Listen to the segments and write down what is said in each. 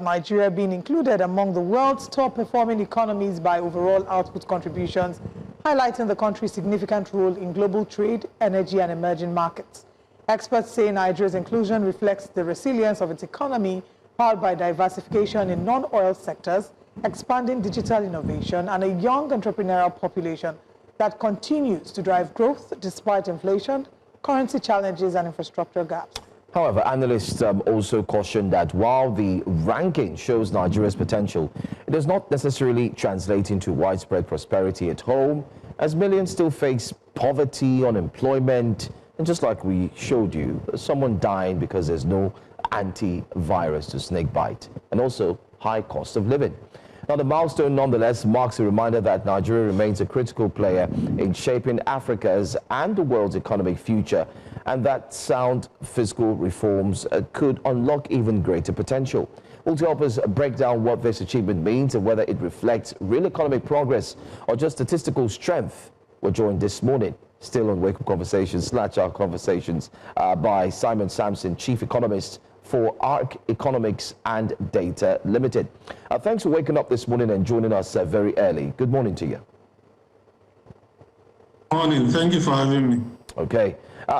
Nigeria being included among the world's top-performing economies by overall output contributions, highlighting the country's significant role in global trade, energy, and emerging markets. Experts say Nigeria's inclusion reflects the resilience of its economy, powered by diversification in non-oil sectors, expanding digital innovation, and a young entrepreneurial population that continues to drive growth despite inflation, currency challenges, and infrastructure gaps. However, analysts also caution that while the ranking shows Nigeria's potential, it does not necessarily translate into widespread prosperity at home, as millions still face poverty, unemployment, and just like we showed you, someone dying because there's no antivirus to snakebite, and also high cost of living. Now, the milestone nonetheless marks a reminder that Nigeria remains a critical player in shaping Africa's and the world's economic future, and that sound fiscal reforms could unlock even greater potential. Well, to help us break down what this achievement means and whether it reflects real economic progress or just statistical strength, we're joined this morning, still on Wake Up Conversations, /our Conversations, by Samson, Chief Economist for ARKK Economics and Data Limited. Thanks for waking up this morning and joining us very early. Good morning to you. Morning. Thank you for having me. Okay.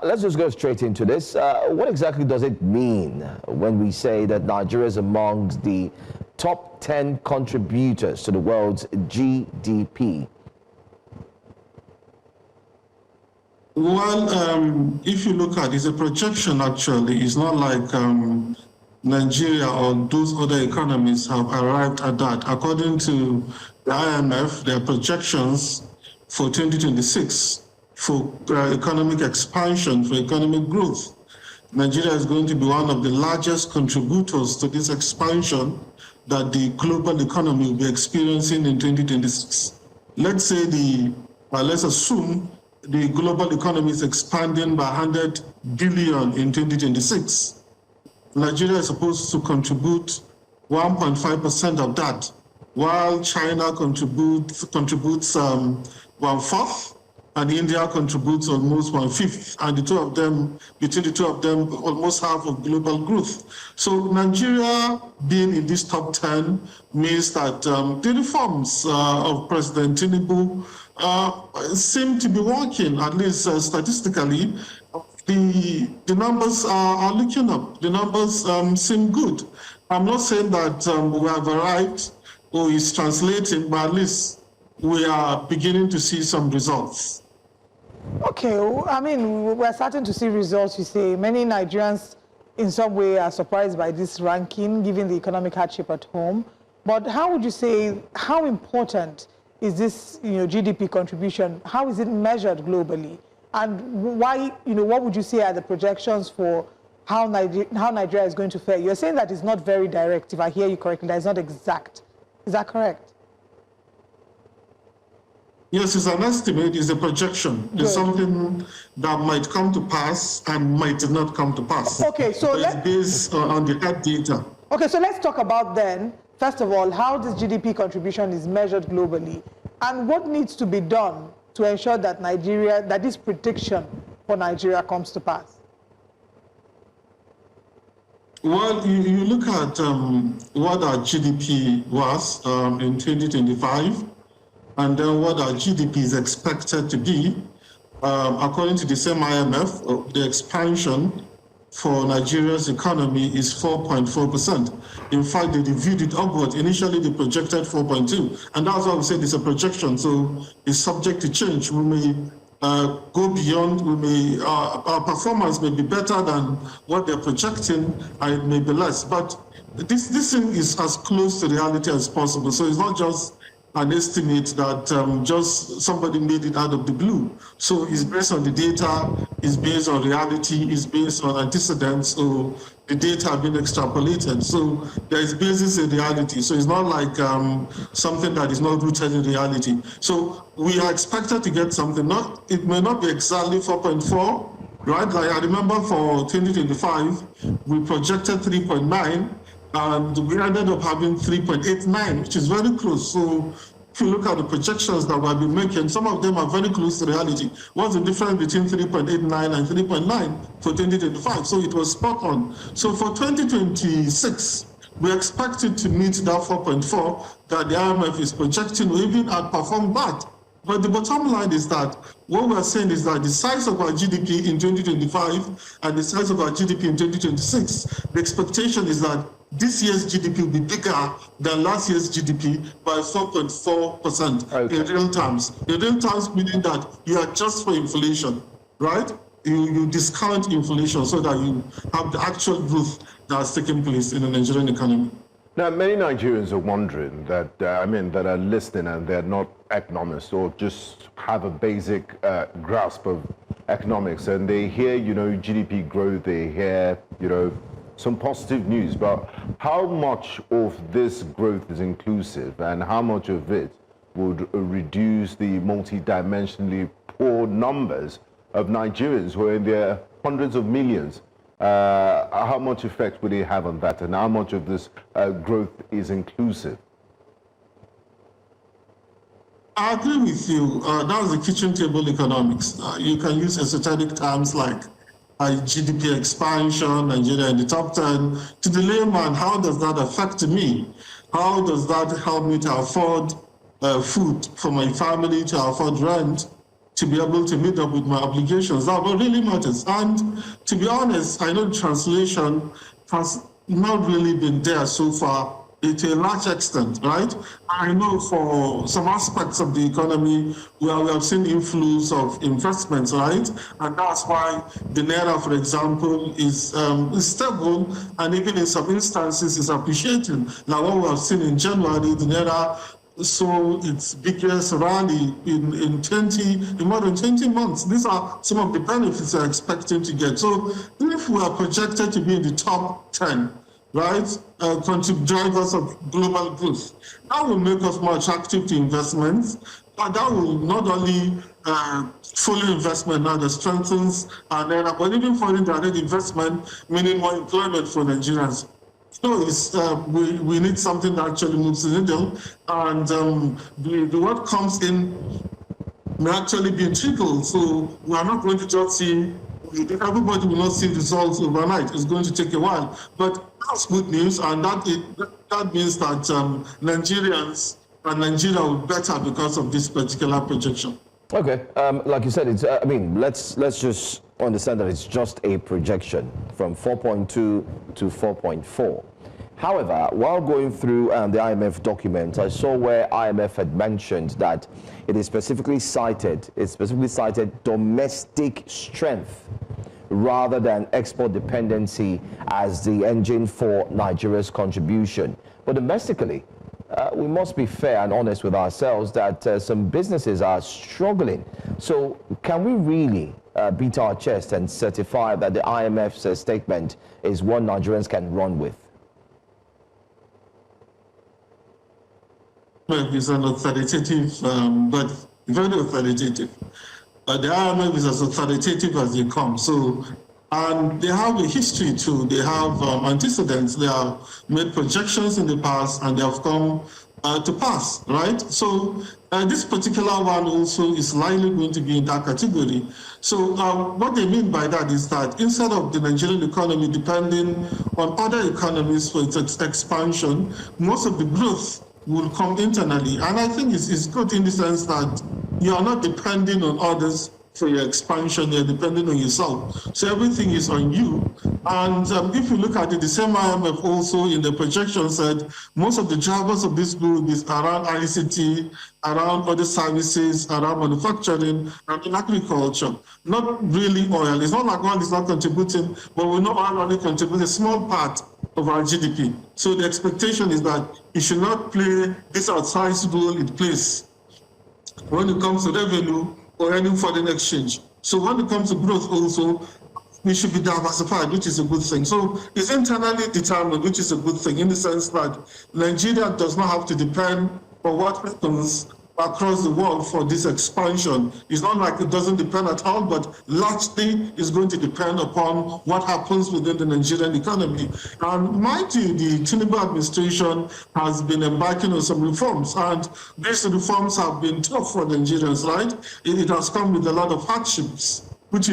Let's just go straight into this. What exactly does it mean when we say that Nigeria is amongst the top 10 contributors to the world's GDP? Well, if you look at it, it's a projection actually. It's not like Nigeria or those other economies have arrived at that. According to the IMF, their projections for 2026 for economic expansion, for economic growth, Nigeria is going to be one of the largest contributors to this expansion that the global economy will be experiencing in 2026. Let's say let's assume the global economy is expanding by 100 billion in 2026. Nigeria is supposed to contribute 1.5% of that, while China contributes 1/4, and India contributes almost 1/5, and between the two of them, almost half of global growth. So Nigeria being in this top 10 means that the reforms of President Tinubu seem to be working, at least statistically. The numbers are looking up. The numbers seem good. I'm not saying that we have arrived or is translating, but at least we are beginning to see some results. Okay, I mean, we're starting to see results, you say. Many Nigerians in some way are surprised by this ranking, given the economic hardship at home. But how would you say, how important is this, GDP contribution? How is it measured globally? And why, what would you say are the projections for how Nigeria is going to fare? You're saying that it's not very direct, if I hear you correctly, that it's not exact. Is that correct? Yes, it's an estimate, it's a projection. Good. It's something that might come to pass and might not come to pass. Okay, so it's based on the data. Okay, so let's talk about then, first of all, how this GDP contribution is measured globally, and what needs to be done to ensure that this prediction for Nigeria comes to pass. Well, you look at what our GDP was in 2025, and then what our GDP is expected to be. According to the same IMF, the expansion for Nigeria's economy is 4.4%. In fact, they reviewed it upward. Initially, they projected 4.2%, and that's why we said it's a projection, so it's subject to change. We may go beyond, our performance may be better than what they're projecting, and it may be less. But this thing is as close to reality as possible, so it's not just an estimate that just somebody made it out of the blue. So it's based on the data, it's based on reality, it's based on antecedents, so the data have been extrapolated. So there is basis in reality. So it's not like something that is not rooted in reality. So we are expected to get something, it may not be exactly 4.4, right? Like I remember for 2025, we projected 3.9, and we ended up having 3.89, which is very close. So if you look at the projections that we've been making, some of them are very close to reality. What's the difference between 3.89 and 3.9 for 2025? So it was spot on. So for 2026, We expect it to meet that 4.4 that the IMF is projecting, or even outperform that. But the bottom line is that what we're saying is that the size of our GDP in 2025 and the size of our GDP in 2026, the expectation is that this year's GDP will be bigger than last year's GDP by 4.4% in real terms. In real terms, meaning that you adjust for inflation, right? You discount inflation so that you have the actual growth that has taken place in the Nigerian economy. Now, many Nigerians are wondering that, that are listening and they're not economists or just have a basic grasp of economics, and they hear, GDP growth, they hear, some positive news, but how much of this growth is inclusive and how much of it would reduce the multidimensionally poor numbers of Nigerians who are in their hundreds of millions? How much effect would it have on that, and how much of this growth is inclusive? I agree with you. That was the kitchen table economics. You can use esoteric terms like GDP expansion, Nigeria in the top 10. To the layman, how does that affect me? How does that help me to afford food for my family, to afford rent, to be able to meet up with my obligations? That's what really matters. And to be honest, I know the translation has not really been there so far to a large extent, right? I know for some aspects of the economy where we have seen inflows of investments, right? And that's why the Naira, for example, is stable, and even in some instances is appreciating. Now, what we have seen in January, the Naira saw its biggest rally in more than 20 months. These are some of the benefits we're expecting to get. So if we are projected to be in the top 10, right, drivers of global growth, that will make us more attractive to investments. But that will not only foreign investment now that strengthens our Naira, but even foreign direct investment, meaning more employment for Nigerians. So we need something that actually moves the needle, and the what comes in may actually be trickled. So we are not going to just see, everybody will not see results overnight. It's going to take a while. But that's good news, and that means that Nigerians and Nigeria will be better because of this particular projection. Okay, like you said, it's. Let's just understand that it's just a projection from 4.2 to 4.4. However, while going through the IMF document, I saw where IMF had mentioned that it specifically cited domestic strength rather than export dependency as the engine for Nigeria's contribution. But domestically, we must be fair and honest with ourselves that some businesses are struggling. So can we really beat our chest and certify that the IMF's statement is one Nigerians can run with? Well, it's an authoritative, but very authoritative. The IMF is as authoritative as they come. So, and they have a history too. They have antecedents. They have made projections in the past, and they have come to pass, right? So this particular one also is likely going to be in that category. So what they mean by that is that instead of the Nigerian economy depending on other economies for its expansion, most of the growth will come internally. And I think it's good in the sense that you are not depending on others for your expansion, you're depending on yourself. So everything is on you. And if you look at it, the same IMF also in the projection said most of the drivers of this growth is around ICT, around other services, around manufacturing, and in agriculture. Not really oil. It's not like oil is not contributing, but we know oil only contributes a small part of our GDP. So the expectation is that it should not play this outsized role it plays when it comes to revenue or any foreign exchange. So when it comes to growth also, we should be diversified, which is a good thing. So it's internally determined, which is a good thing in the sense that Nigeria does not have to depend on what happens across the world for this expansion. It's not like it doesn't depend at all, but largely is going to depend upon what happens within the Nigerian economy. And mind you, the Tinubu administration has been embarking on some reforms, and these reforms have been tough for Nigerians, right? It has come with a lot of hardships, which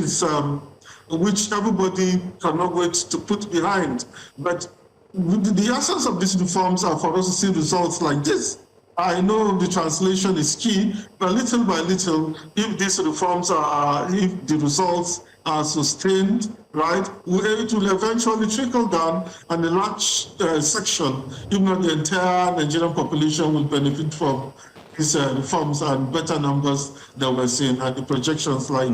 everybody cannot wait to put behind. But the essence of these reforms are for us to see results like this. I know the translation is key, but little by little, if these reforms if the results are sustained, right, it will eventually trickle down, and a large section, if not the entire Nigerian population, will benefit from these reforms and better numbers that we're seeing, and the projections like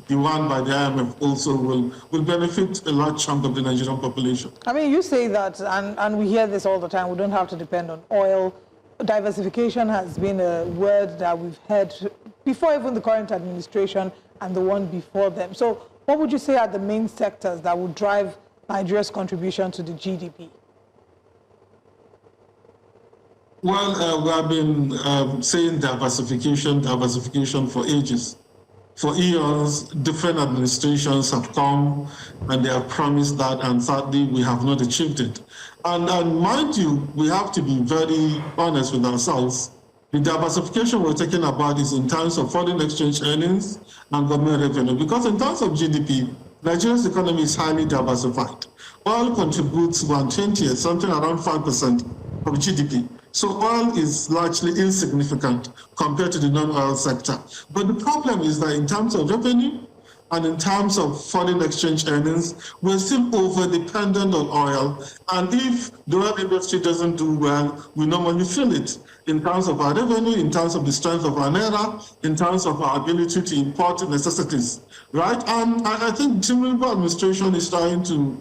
the one by the IMF also will benefit a large chunk of the Nigerian population. I mean, you say that, and we hear this all the time, we don't have to depend on oil. Diversification has been a word that we've heard before even the current administration and the one before them. So what would you say are the main sectors that would drive Nigeria's contribution to the GDP? Well, we have been saying diversification for ages. For eons, different administrations have come and they have promised that, and sadly, we have not achieved it. And mind you, we have to be very honest with ourselves. The diversification we're talking about is in terms of foreign exchange earnings and government revenue, because in terms of GDP, Nigeria's economy is highly diversified. Oil contributes 1/20, something around 5% of GDP. So oil is largely insignificant compared to the non-oil sector. But the problem is that in terms of revenue and in terms of foreign exchange earnings, we're still over-dependent on oil. And if the oil industry doesn't do well, we normally feel it in terms of our revenue, in terms of the strength of our naira, in terms of our ability to import necessities, right? And I think the Tinubu administration is trying to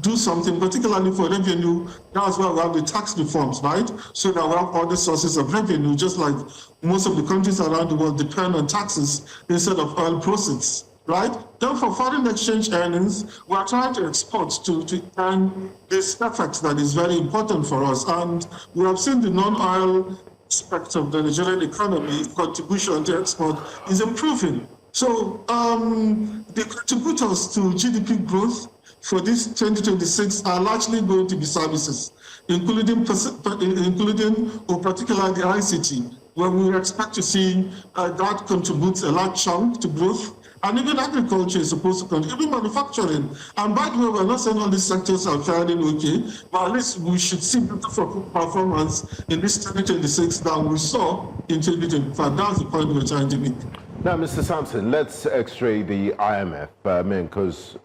do something, particularly for revenue. That's why we have the tax reforms, right? So that we have other sources of revenue, just like most of the countries around the world depend on taxes instead of oil proceeds, right? Then for foreign exchange earnings, we are trying to export to earn this effect that is very important for us. And we have seen the non-oil aspect of the Nigerian economy, contribution to export is improving. So the contributors to GDP growth for this 2026 are largely going to be services, including or particularly the ICT, where we expect to see that contributes a large chunk to growth. And even agriculture is supposed to contribute, even manufacturing. And by the way, we're not saying all these sectors are faring okay, but at least we should see better performance in this 2026 than we saw in 2025. That's the point we're trying to make. Now, Mr. Samson, let's x-ray the IMF, because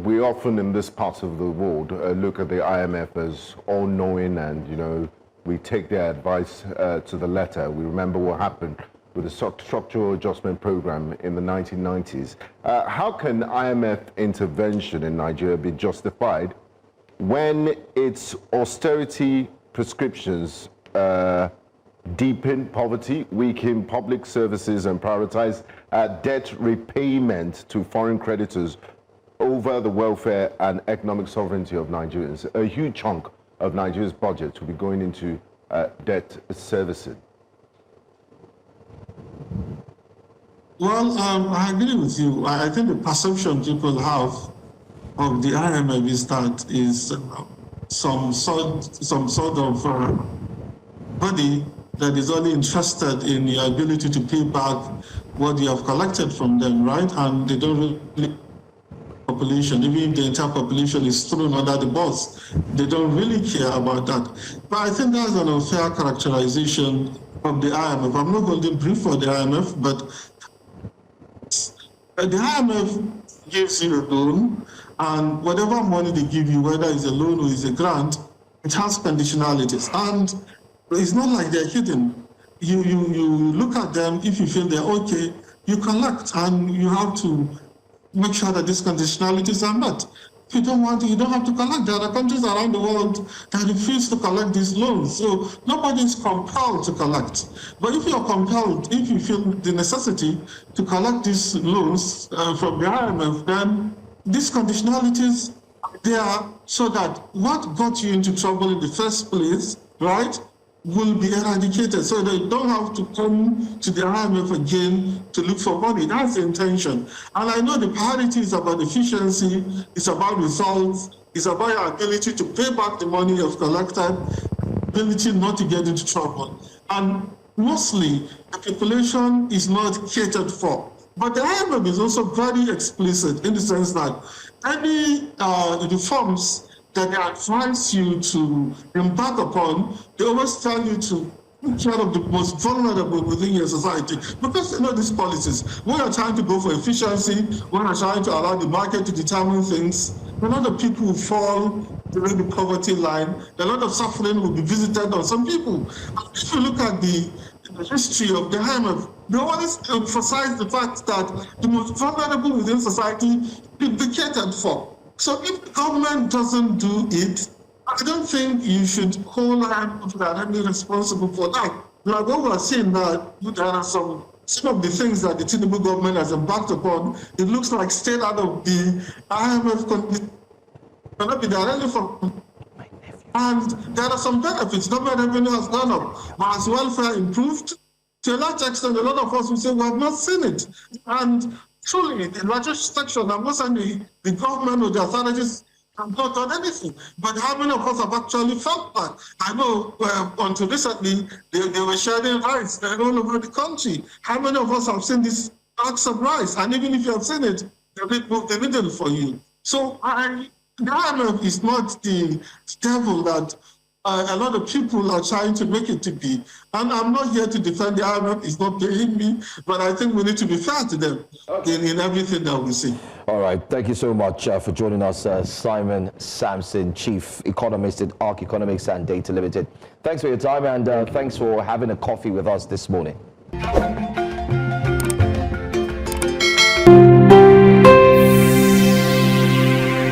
we often in this part of the world look at the IMF as all-knowing, and we take their advice to the letter. We remember what happened with the structural adjustment program in the 1990s. How can IMF intervention in Nigeria be justified when its austerity prescriptions deepen poverty, weaken public services, and prioritize debt repayment to foreign creditors over the welfare and economic sovereignty of Nigerians? A huge chunk of Nigeria's budget will be going into debt servicing. Well, I agree with you. I think the perception people have of the IMF is that is some sort of body that is only interested in your ability to pay back what you have collected from them, right? And they don't really population, even if the entire population is thrown under the bus, they don't really care about that. But I think that's an unfair characterization of the IMF. I'm not holding brief for the IMF, but the IMF gives you a loan, and whatever money they give you, whether it's a loan or it's a grant, it has conditionalities. And it's not like they're hidden. You look at them, if you feel they're okay, you collect, and you have to make sure that these conditionalities are met. If you don't want to, you don't have to collect. There are countries around the world that refuse to collect these loans. So nobody is compelled to collect. But if you're compelled, if you feel the necessity to collect these loans from the IMF, then these conditionalities are there so that what got you into trouble in the first place, right, will be eradicated, so they don't have to come to the IMF again to look for money. That's the intention. And I know the priority is about efficiency, it's about results, it's about your ability to pay back the money you've collected, ability not to get into trouble. And mostly, the population is not catered for. But the IMF is also very explicit in the sense that any reforms that they advise you to embark upon, they always tell you to take care of the most vulnerable within your society. Because you know these policies, we are trying to go for efficiency, we are trying to allow the market to determine things. A lot of people will fall below the poverty line. A lot of suffering will be visited on some people. And if you look at the history of the IMF, they always emphasize the fact that the most vulnerable within society should be catered for. So if the government doesn't do it, I don't think you should hold IMF directly responsible for that. Like what we are seeing now, there are some of the things that the Tinubu government has embarked upon. It looks like stayed out of the IMF cannot be directly from. And there are some benefits. Government revenue has gone up, but has welfare improved? To a large extent, a lot of us will say we have not seen it. And truly, the largest section, I'm not saying the government or the authorities have not done anything. But how many of us have actually felt that? I know until recently, they were sharing rice all over the country. How many of us have seen this bags of rice? And even if you have seen it, they did move the needle for you. So the IMF is not the devil that a lot of people are trying to make it to be. And I'm not here to defend the IMF, it's not paying me, but I think we need to be fair to them in everything that we see. All right, thank you so much for joining us, Simon Samson, Chief Economist at ARK Economics and Data Limited. Thanks for your time and thanks for having a coffee with us this morning.